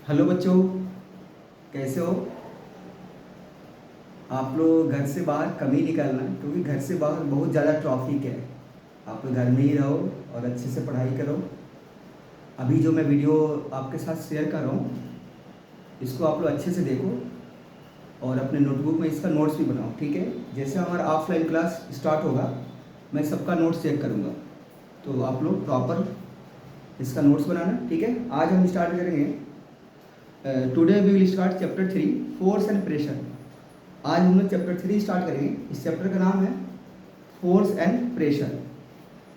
Hello बच्चों, कैसे हो? आप लोग घर से बाहर कम ही निकलना, क्योंकि घर से बाहर बहुत ज़्यादा ट्रैफिक है। आप लोग घर में ही रहो और अच्छे से पढ़ाई करो। अभी जो मैं वीडियो आपके साथ शेयर कर रहा हूँ, इसको आप लोग अच्छे से देखो और अपने नोटबुक में इसका नोट्स भी बनाओ, ठीक है? जैसे हमारा ऑफलाइन क्लास स्टार्ट होगा, मैं सबका नोट्स चेक करूँगा, तो आप लोग प्रॉपर इसका नोट्स बनाना, ठीक है? आज हम स्टार्ट करेंगे। Today we will start chapter 3, force and pressure. आज हम लोग चैप्टर 3 स्टार्ट करेंगे। इस चैप्टर का नाम है फोर्स एंड प्रेशर,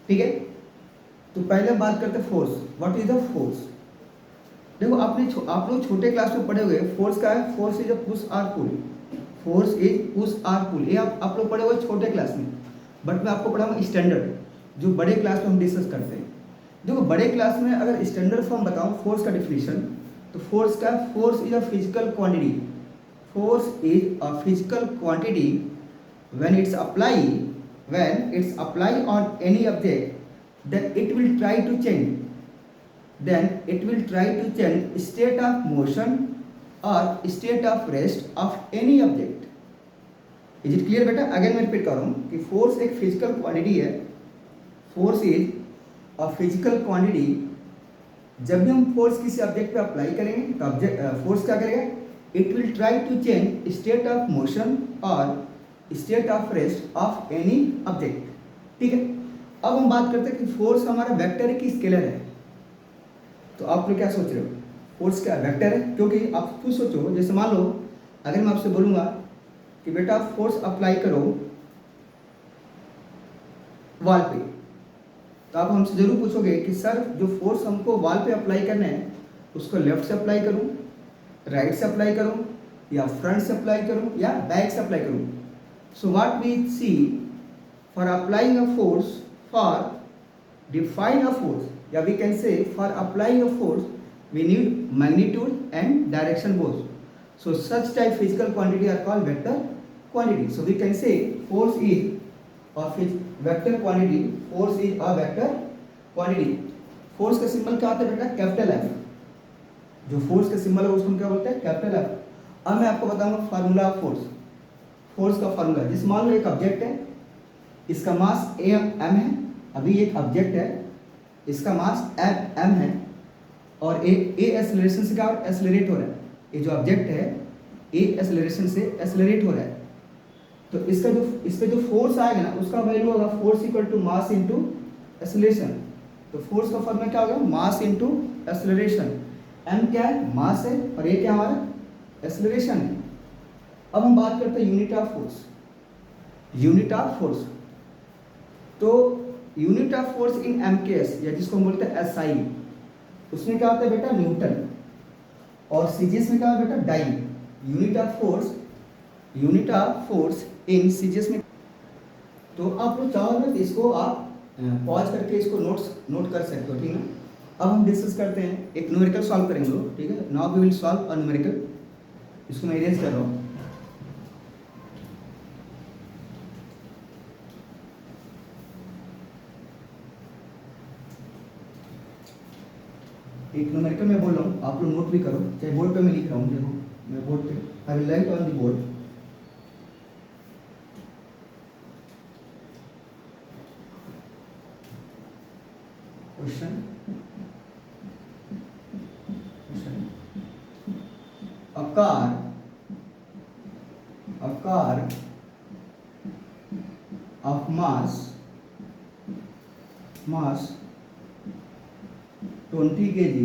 ठीक है? तो पहले बात करते हैं force. What is the force? देखो, आप लोग छोटे क्लास में पढ़े हुए फोर्स का है। Force is a push or pull. Force is push or pull, ये आप लोग पढ़े हुए छोटे क्लास में। बट मैं आपको पढ़ाऊंगा स्टैंडर्ड, जो बड़े क्लास में हम डिस्कस करते हैं। देखो, बड़े क्लास में अगर स्टैंडर्ड फॉर्म बताऊं फोर्स का डिफिनीशन, तो force is a physical quantity. Force is a physical quantity when it's applied on any object, then it will try to change state of motion or state of rest of any object. Is it clear बेटा? Again मैं repeat कर रहा हूँ कि force एक physical quantity है। Force is a physical quantity. जब भी हम फोर्स किसी ऑब्जेक्ट पे अप्लाई करेंगे तो ऑब्जेक्ट फोर्स क्या करेगा? It will try to change state of motion और state of rest of any object, ठीक है? अब हम बात करते हैं कि फोर्स हमारा वेक्टर है कि स्केलर है। तो आप लोग क्या सोच रहे हो? फोर्स क्या वेक्टर है? क्योंकि आप खुद सोचो, जैसे मान लो अगर मैं आपसे बोलूंगा कि बेटा फोर्स अप्लाई करो वॉल पे, तो आप हमसे जरूर पूछोगे कि सर जो फोर्स हमको वॉल पे अप्लाई करना है, उसको लेफ्ट से अप्लाई करूं, राइट से अप्लाई करूं, या फ्रंट से अप्लाई करूं, या बैक से अप्लाई करूं? So what we see, for applying a force, for define a force, या we can say for applying a force we need magnitude and direction both. So such type physical quantity are called vector quantity. So we can say force is a vector quantity. Force is a vector quantity. Force का symbol क्या होता है बेटा? Capital F. जो force का symbol है उसको हम क्या बोलते हैं? Capital F. अब मैं आपको बताऊंगा फार्मूला ऑफ फोर्स। फोर्स का फार्मूला, जिस मान लो एक ऑब्जेक्ट है, इसका मास एम है। अभी एक ऑब्जेक्ट है, इसका मास एम है, और ए एक्सेलरेशन से क्या एक्सेलरेट हो रहा है। ये जो ऑब्जेक्ट है ए एक्सेलरेशन से एक्सेलरेट हो रहा है, तो इस पे जो फोर्स आएगा ना, उसका वैल्यू होगा force equal to mass into acceleration. तो फोर्स का फॉर्मूला क्या होगा? मास इनटू एक्सेलरेशन। एम क्या है? मास है, और ये क्या हमारा एक्सेलरेशन है। अब हम बात करते हैं unit of force. Unit of force, तो unit of force in MKS, या जिसको हम बोलते हैं एसआई, उसमें क्या होता है बेटा? न्यूटन। और सीजीएस में क्या है बेटा? Dyne. Unit of force in CGS में। तो आप लोग चाहो ना, इसको आप पॉज करके इसको नोट कर सकते हो, ठीक है? अब हम डिस्कस करते हैं, एक न्यूमेरिकल सॉल्व करेंगे लोग, ठीक है? Now we will solve a numerical. इसको मैं इरेज कर रहा हूँ। एक न्यूमेरिकल मैं बोल रहा हूँ, आप लोग नोट भी करो, चाहे बोर्ड पे मैं लिख रहा हूँ। देखो मैं बोर्ड पे, आई will right on the board. Question, a car of mass 20 kg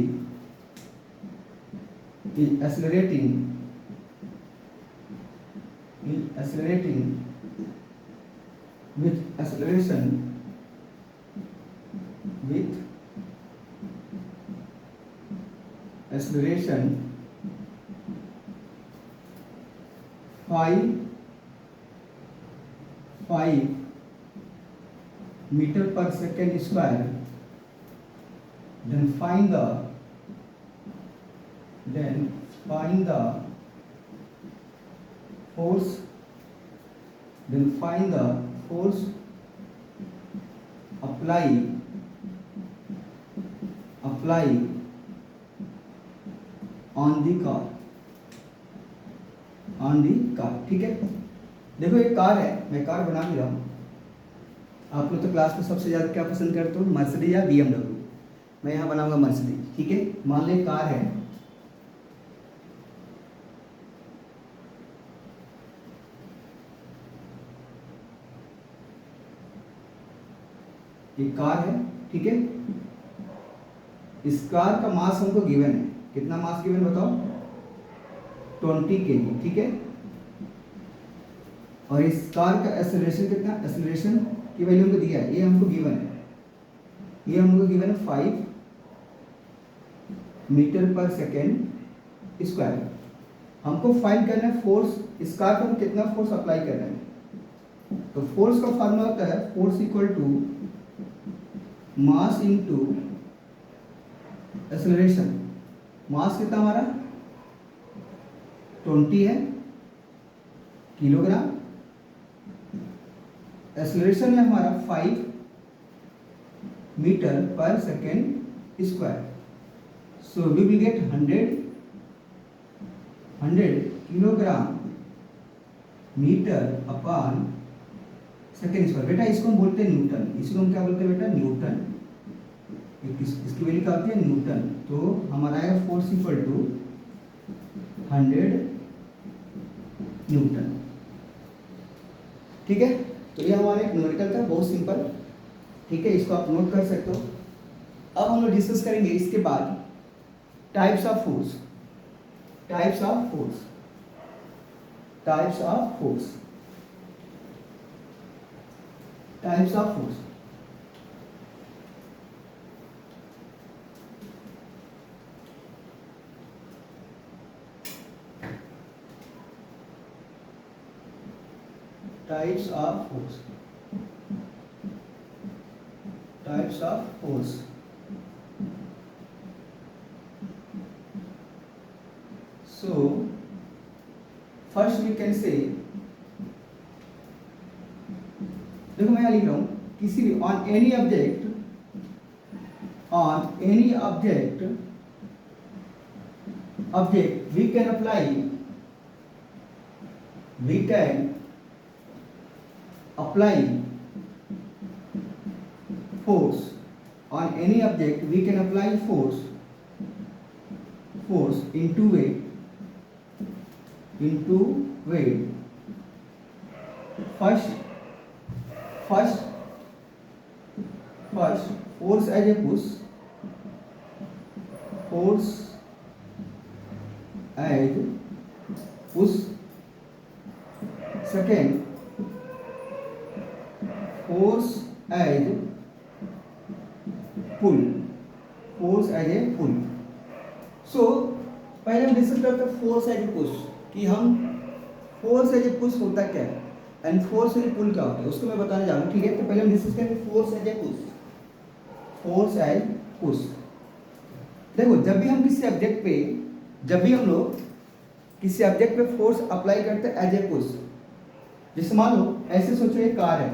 is accelerating with acceleration 5 meter per second square, then find the force apply on the car, on the car, ठीक है। देखो ये car है, मैं car बना भी रहा हूँ। आप लोग तो क्लास में सबसे ज़्यादा क्या पसंद करते हो, मर्सिडीज या BMW। मैं यहाँ बनाऊंगा मर्सिडीज, ठीक है। मान लो कार है, ये कार है, ठीक है। इस कार का मास हमको गिवन है, कितना मास गिवन बताओ, 20 kg, ठीक है। और इस कार का एक्सेलरेशन कितना, एक्सेलरेशन की वैल्यू हमको दिया है, ये हमको गिवन है, ये हमको गिवन है 5 मीटर पर सेकेंड स्क्वायर। हमको फाइंड करना है फोर्स, इस कार पर हम कितना फोर्स अप्लाई कर रहे हैं। तो फोर्स का फार्मूला होता है force equal to mass into acceleration. Mass कितना हमारा 20 है किलोग्राम, एक्सेलरेशन है हमारा 5 मीटर पर second square. So we will get 100 kilogram metre upon second square. बेटा इसको हम बोलते हैं न्यूटन, इसको हम क्या बोलते हैं बेटा, न्यूटन। इसकी वैल्यू क्या होती है, न्यूटन। तो हमारा आएगा फोर्स इक्वल टू 100 न्यूटन, ठीक है। तो ये हमारा एक न्यूमेरिकल था, बहुत सिंपल, ठीक है। इसको आप नोट कर सकते हो। अब हम लोग डिस्कस करेंगे इसके बाद types of force, types of force, types of force, types of force. types of force, types of force। So first we can say, देखो मैं यहाँ लिख रहा हूँ, किसी भी on any object, on any object we can apply, we can apply force on any object, we can apply force in two way, first force as a push, force as push, second force as pull, force as a pull। सो पहले हम discuss करते हैं force as a push, कि हम force as a push होता क्या है and force as a पुल क्या होता है, उसको मैं बताने जा रहा हूँ, ठीक है। तो पहले हम डिस्कस करेंगे force as a push, force as push. देखो जब भी हम किसी ऑब्जेक्ट पे, जब भी हम लोग किसी ऑब्जेक्ट पे फोर्स अप्लाई करते हैं एज ए पुश, जैसे मान लो ऐसे सोचो एक कार है,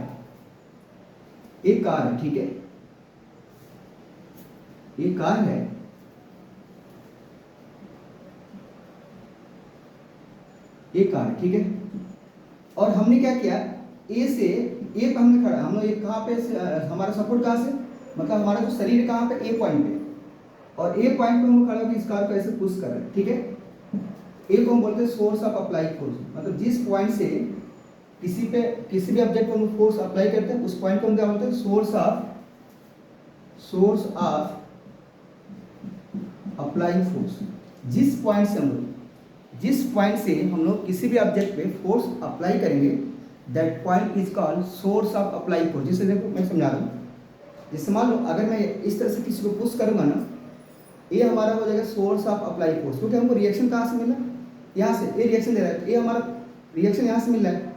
एक कार है, ठीक है, एक कार है, एक कार है, ठीक है। और हमने क्या किया, ए से, ए पर हमने खड़ा, हम लोग एक कहाँ पे, हमारा सपोर्ट कहाँ से, मतलब हमारा जो शरीर कहाँ पे, ए पॉइंट पे, और ए पॉइंट पे हम खड़ा होकर इस कार को ऐसे पुश कर रहे हैं, ठीक है। ए को हम बोलते हैं सोर्स ऑफ अप्लाई फोर्स, मतलब जिस पॉइंट से किसी भी ऑब्जेक्ट पर हम फोर्स अप्लाई करते हैं उस पॉइंट को हम क्या बोलते हैं, सोर्स ऑफ अप्लाइंग फोर्स। जिस पॉइंट से हम लोग किसी भी ऑब्जेक्ट पे फोर्स अप्लाई करेंगे, that point is called source of apply force. जिससे देखो मैं समझा रहा हूँ, जैसे मान लो अगर मैं इस तरह से किसी को पुश करूंगा ना, ये हमारा हो जाएगा सोर्स ऑफ अप्लाई फोर्स, क्योंकि हमको रिएक्शन कहाँ से मिला, यहाँ से, ये रिएक्शन दे रहा है, तो ये हमारा रिएक्शन यहाँ से मिल रहा है,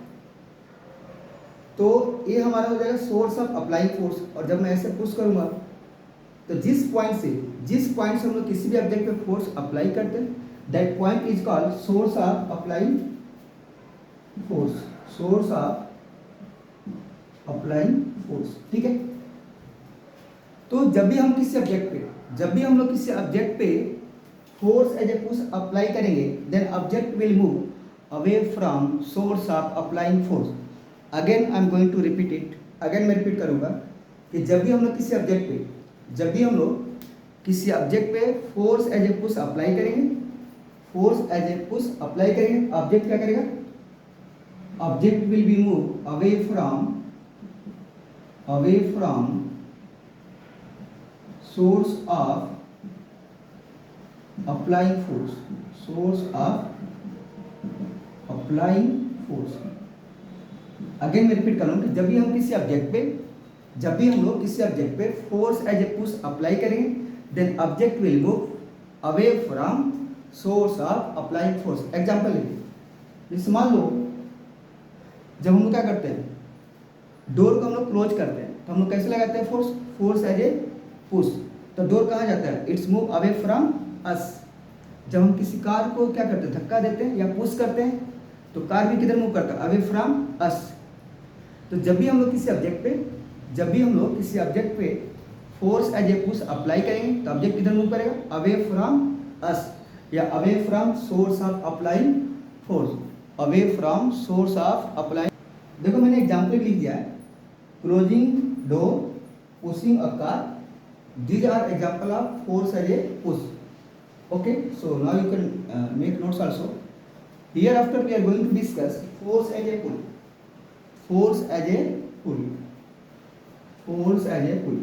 तो ये हमारा हो जाएगा सोर्स ऑफ अप्लाइंग फोर्स। और जब मैं ऐसे पुश करूंगा तो जिस पॉइंट से हम लोग किसी भी ऑब्जेक्ट पे फोर्स अप्लाई करते हैं, that point is called source of applying force, source of applying force, ठीक है। तो जब भी हम लोग किसी ऑब्जेक्ट पे force as a push apply करेंगे then object will move away from source of applying force. Again I am going to repeat it, again मैं रिपीट करूंगा कि जब भी हम लोग किसी ऑब्जेक्ट पे, जब भी हम लोग किसी ऑब्जेक्ट पे force as a push apply करेंगे, force as a push apply करेंगे, ऑब्जेक्ट क्या करेगा, object will be move away from source of applying force, source of applying force। Again मैं रिपीट कर रहा हूं कि जब भी हम किसी ऑब्जेक्ट पे, जब भी हम लोग किसी ऑब्जेक्ट पे force as a push apply करेंगे then object will move away from source of applying force. Example लीजिए, जैसे मान लो जब हम लोग क्या करते हैं, डोर को हम लोग क्लोज करते हैं तो हम लोग कैसे लगाते हैं force, force as a push. तो डोर कहाँ जाता है, it's move away from us. जब हम किसी कार को क्या करते हैं, धक्का देते हैं या पुश करते हैं तो कार भी किधर मूव करता है, अवे फ्रॉम अस। तो जब भी हम लोग किसी ऑब्जेक्ट पे, जब भी हम लोग किसी ऑब्जेक्ट पे force as a push apply करेंगे तो ऑब्जेक्ट किधर मूव करेगा, अवे फ्रॉम अस या away from source of applying force, away from source of applying. देखो मैंने एग्जाम्पल लिख दिया है, closing door, pushing a car, these are example of force as a push। Okay, so now you can make notes also। Hereafter we are going to discuss force as a pull, force as a pull, force as a pull।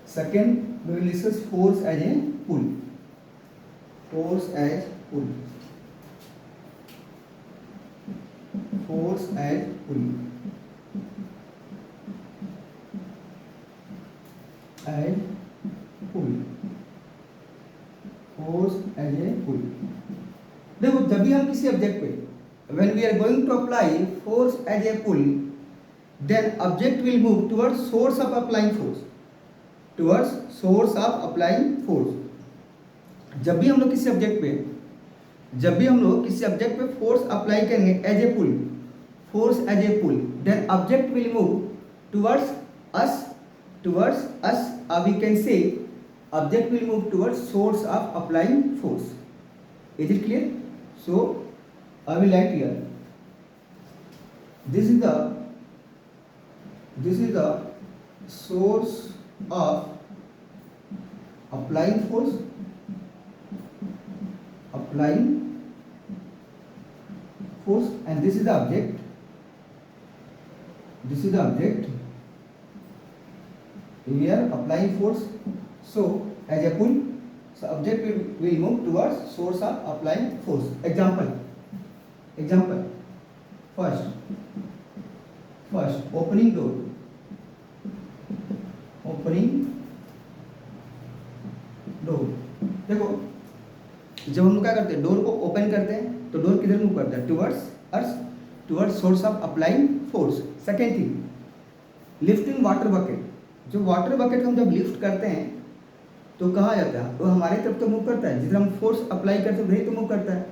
Second we will discuss force as a pull, force as pull, force as pull, as pull, force as a pull। देखो जब भी हम किसी object पे, when we are going to apply force as a pull then object will move towards source of applying force, towards source of applying force। जब भी हम लोग किसी ऑब्जेक्ट पे, जब भी हम लोग किसी ऑब्जेक्ट पे फोर्स अप्लाई करेंगे as a pull, force as a pull, then object will move towards us, towards us, or we can say object will move towards source of applying force। Is it clear? So I will write here, this is the source of applying force, applying force, and this is the object, this is the object we are applying force। So as a pull, so object will move towards source of applying force। Example, first opening door, देखो जब हम लोग क्या करते हैं, door को open करते हैं तो डोर किधर मूव करता है, towards earth, towards source of applying force. Second thing, lifting water bucket, जो वाटर बकेट हम जब लिफ्ट करते हैं तो कहाँ जाता है, वो हमारी तरफ तो मूव करता है, जिधर हम फोर्स अप्लाई करते हैं वही तो मूव करता है।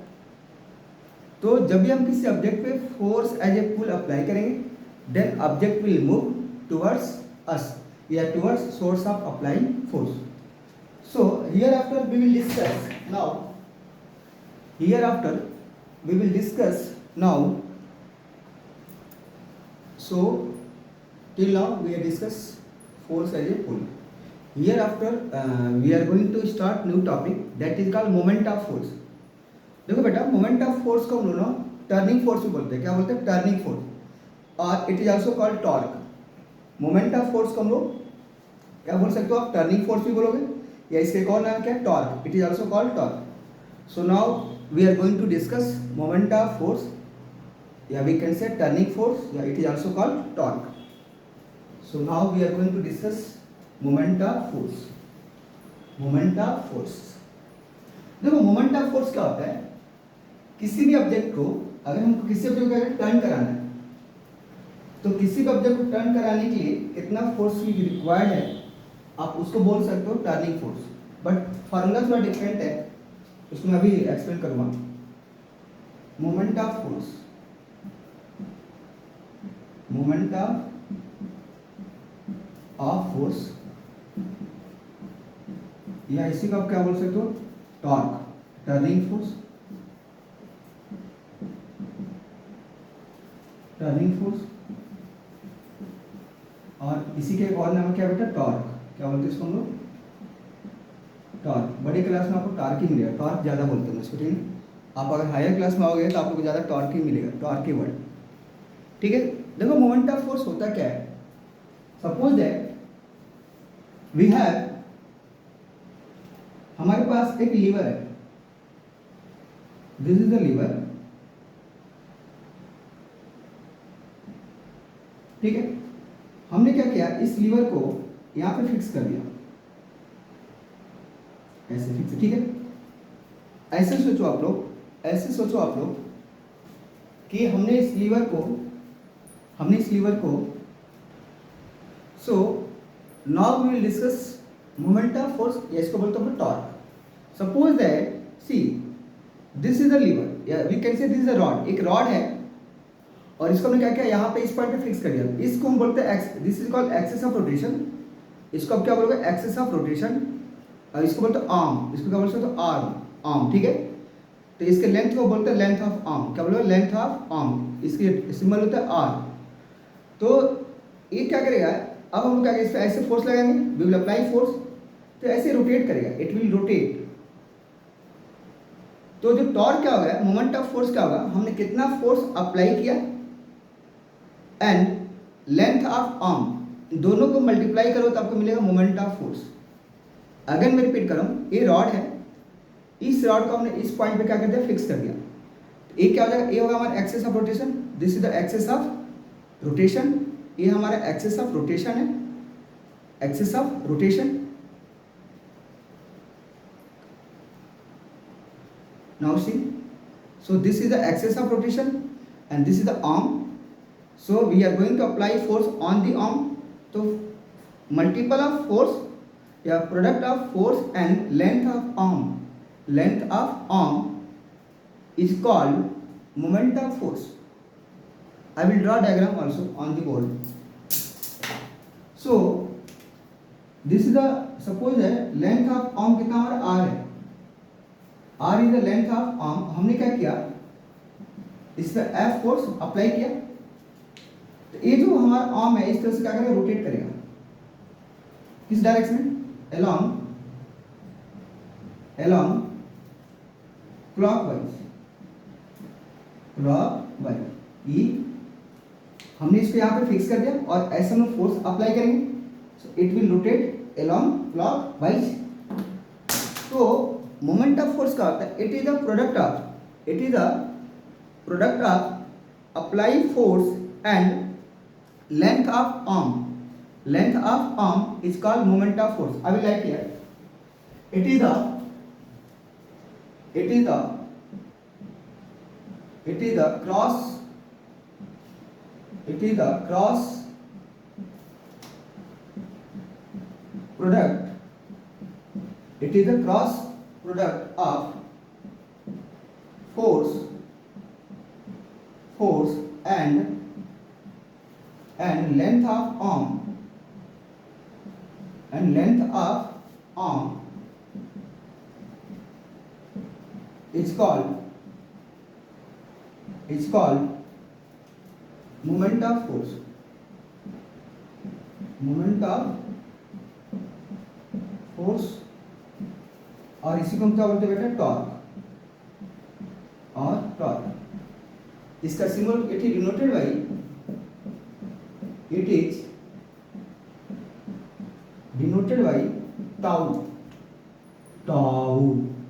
तो जब भी हम किसी ऑब्जेक्ट पे force as a pull apply करेंगे then object will move towards us या towards source of applying force. So hereafter we will discuss now, hereafter we will discuss now, so till now we have discussed force as a pull। Hereafter we are going to start new topic that is called moment of force। देखो बेटा, moment of force को हम लोग turning force भी बोलते हैं, क्या बोलते हैं, टर्निंग फोर्स, और it is also called torque. Moment of force को हम लोग क्या बोल सकते हो, आप टर्निंग फोर्स भी बोलोगे, या इसके एक और नाम क्या है, torque, it is also called torque. So now we are going to discuss moment of force, या we can say turning force, या it is also called torque. So now we are going to discuss moment of force, moment of force। देखो moment of force क्या होता है, किसी भी object को अगर हमको किसी ऑब्जेक्ट को टर्न कराना है तो किसी भी ऑब्जेक्ट को टर्न कराने के लिए कितना फोर्स रिक्वायर्ड है, आप उसको बोल सकते हो टर्निंग फोर्स। बट फार्मूला थोड़ा डिफरेंट है, उसको मैं अभी एक्सप्लेन करूँगा। Moment of force, moment of of force, या इसी को आप क्या बोल सकते हो, torque, turning force, turning force, और इसी के एक और नाम क्या बेटा, टॉर्क, क्या बोलते हैं इसको हम लोग, टॉर्क। बड़ी क्लास में आपको टॉर्क ही मिलेगा, टॉर्क ज़्यादा बोलते हैं इसको, ठीक है। आप अगर हायर क्लास में आओगे तो आपको ज़्यादा टॉर्क ही मिलेगा, टॉर्क ही वर्ड, ठीक है। देखो मोमेंट ऑफ फोर्स होता क्या है, सपोज दैट वी हैव, हमारे पास एक लीवर है, दिस इज द लीवर, ठीक है। हमने क्या किया, इस लीवर को यहां पे फिक्स कर दिया, ऐसे फिक्स, ठीक है। ऐसे सोचो आप लोग, ऐसे सोचो आप लोग कि हमने इस लीवर को, so now we will discuss moment of force, या इसको बोलते हैं torque. Suppose that see this is the lever, या we can say this is a rod, एक रॉड है, और इसको हमने क्या किया, यहाँ पे इस पॉइंट पे फिक्स कर दिया। इसको हम बोलते हैं this is called axis of rotation, इसको आप क्या बोलोगे, एक्सिस ऑफ रोटेशन, और इसको बोलते हैं आर्म, इसको क्या बोल सकते हो, आर्म, आर्म, ठीक है। तो इसके लेंथ को बोलते हैं लेंथ ऑफ आर्म, क्या बोलोगे, लेंथ ऑफ आर्म, इसके सिंबल होता है आर। तो ये क्या करेगा, अब हम क्या करेंगे, इस पर ऐसे फोर्स लगाएंगे, वी विल अप्लाई फोर्स, तो ऐसे रोटेट करेगा, इट विल रोटेट। तो जो टॉर्क क्या होगा, मोमेंट ऑफ फोर्स क्या होगा, हमने कितना फोर्स अप्लाई किया एंड लेंथ ऑफ आर्म, दोनों को मल्टीप्लाई करो तो आपको मिलेगा मोमेंट ऑफ फोर्स। अगर मैं रिपीट करूं, ये रॉड है, इस रॉड को हमने इस पॉइंट पे क्या कर दिया, फिक्स कर दिया। तो ये क्या हो जाएगा, ये होगा हमारा axis of rotation, this is the axis of rotation, ये हमारा एक्सिस ऑफ रोटेशन है, axis of rotation. Now see, so this is the axis of rotation and this is the arm, so we are going to apply force on the arm. So multiple of force, या product of force and length of arm is called moment of force. I will draw diagram also on the board. So this is the, suppose that length of arm कितना हमारा r है, r is the length of arm, हमने क्या किया, इस पर F force apply किया, तो ये जो हमारा आर्म है इस तरह से क्या करेगा, रोटेट करेगा, किस डायरेक्शन में, along clockwise, ये हमने इसको यहाँ पे फिक्स कर दिया, और ऐसे हम फोर्स अप्लाई करेंगे, so it will rotate along clockwise। तो मोमेंट ऑफ फोर्स का होता है, it is the product of apply force and length of arm, length of arm is called moment of force. I will write here, it is the cross product of force and length of arm is called moment of force, और इसी को हम क्या बोलते हैं बेटा, torque. इसका symbol it is denoted by, tau,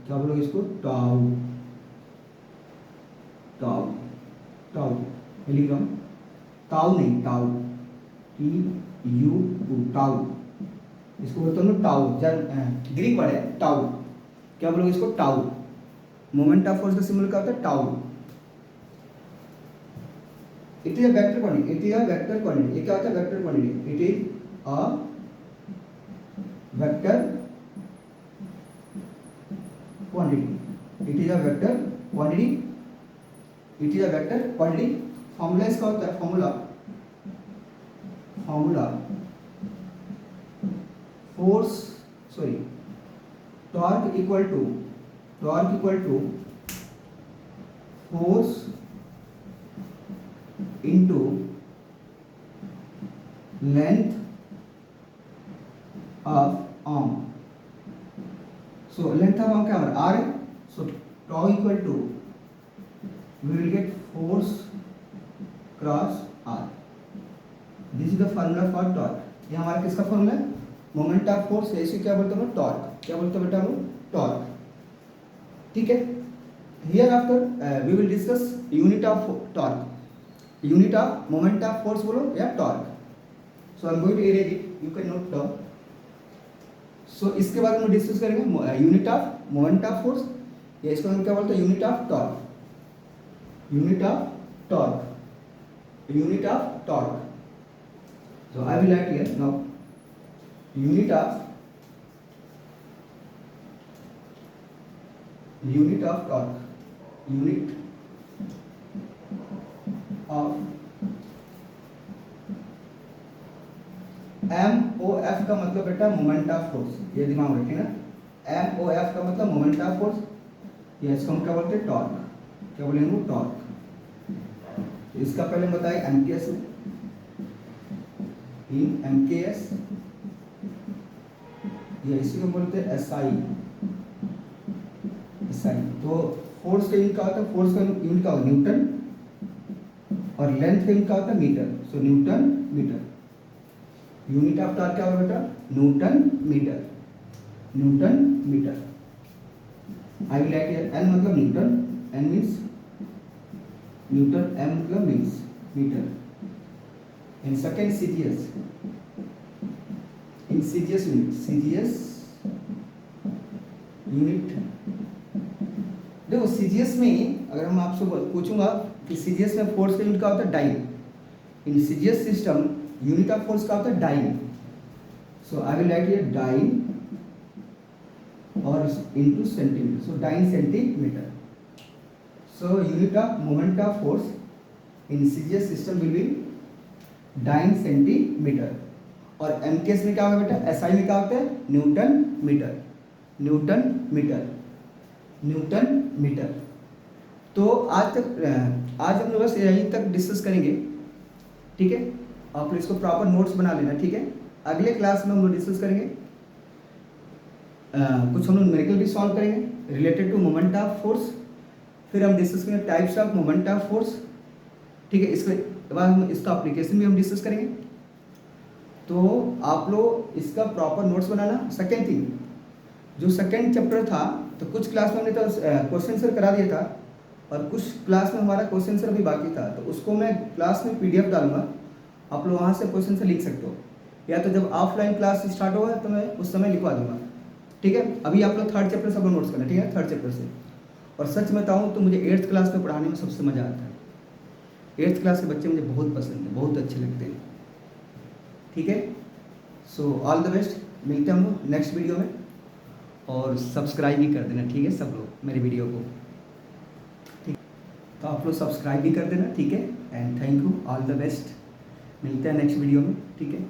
क्या बोलोगे इसको, टाउ मिलीग्राम, टाउ नहीं, टाउ, टाउ, इसको बोलते हैं टाउ, ग्रीक वर्ड है टाउ, क्या बोलोगे इसको, टाउ। मोमेंट ऑफ फोर्स का सिंबल क्या होता है, tau. It is a vector quantity, ये क्या होता है, vector quantity, it is a vector quantity, it is a vector quantity. Formula इसका होता है, formula force sorry torque equal to force into length of arm. So length of arm क्या हमारा R है, so tau equal to we will get force cross R. This is the formula for torque. ये हमारा किसका formula है, moment of force है, इसे क्या बोलते हैं टॉर्क। क्या बोलते हैं बेटा हम टॉर्क, ठीक है। Here after we will discuss unit of torque, unit of moment of force बोलो या torque. So I am going to erase it, you can note down. सो इसके बाद हम डिस्कस करेंगे unit of moment of force, या इसको हम क्या बोलते हैं unit of torque, unit of torque, unit of torque. So I will write here now unit of torque, unit of MOF का मतलब बेटा मोमेंट ऑफ फोर्स, ये दिमाग में रखिए ना। MOF का मतलब मोमेंट ऑफ फोर्स, या इसको हम क्या बोलते हैं टॉर्क। क्या बोलेंगे वो टॉर्क। इसका पहले बताए एमटीएस में, इन MKS, या इसी को बोलते हैं SI। तो फोर्स का यूनिट क्या होता है, फोर्स का यूनिट क्या होता है न्यूटन, और लेंथ का यूनिट क्या होता है metre. So newton metre. Unit of torque क्या होगा बेटा, newton metre, newton metre. I will write here N मतलब newton, N means newton, M मतलब means metre. In second CGS, in CGS unit, देखो CGS में अगर हम आपसे पूछूंगा कि CGS में फोर्स का यूनिट क्या होता है dyne. In CGS system unit of force क्या होता है dyne. So I will write here dyne और into centimetre, so dyne centimetre. So unit of moment of force in CGS system will be dyne centimetre. और MKS में क्या होगा बेटा, SI में क्या होता है newton metre, newton metre, newton metre. तो आज हम लोग बस यहीं तक डिस्कस करेंगे, ठीक है। आप लोग इसको प्रॉपर नोट्स बना लेना, ठीक है। अगले क्लास में हम लोग डिस्कस करेंगे कुछ हम लोग न्यूमेरिकल भी सॉल्व करेंगे related to moment of force. फिर हम डिस्कस करेंगे types of moment of force, ठीक है। इसके बाद हम इसका एप्लीकेशन भी हम डिस्कस करेंगे। तो आप लोग इसका प्रॉपर नोट्स बनाना। सेकेंड थिंग, जो सेकेंड चैप्टर था तो कुछ क्लास में हमने तो क्वेश्चन आंसर करा दिया था, और कुछ क्लास में हमारा क्वेश्चन आंसर भी बाकी था। तो उसको मैं क्लास में PDF डालूंगा, आप लोग वहाँ से क्वेश्चन आंसर लिख सकते हो, या तो जब ऑफलाइन क्लास स्टार्ट होगा तो मैं उस समय लिखवा दूंगा, ठीक है। अभी आप लोग थर्ड चैप्टर सब लोग नोट्स करना, ठीक है, थर्ड चैप्टर से। और सच बताऊँ तो मुझे 8th क्लास में पढ़ाने में सबसे मज़ा आता है। 8th क्लास के बच्चे मुझे बहुत पसंद है, बहुत अच्छे लगते हैं, ठीक है। सो ऑल द बेस्ट, मिलते हैं हम लोग नेक्स्ट वीडियो में, और सब्सक्राइब भी कर देना, ठीक है, सब लोग मेरे वीडियो को, ठीक। तो आप लोग सब्सक्राइब भी कर देना, ठीक है। And thank you, all the best, मिलते हैं नेक्स्ट वीडियो में, ठीक है।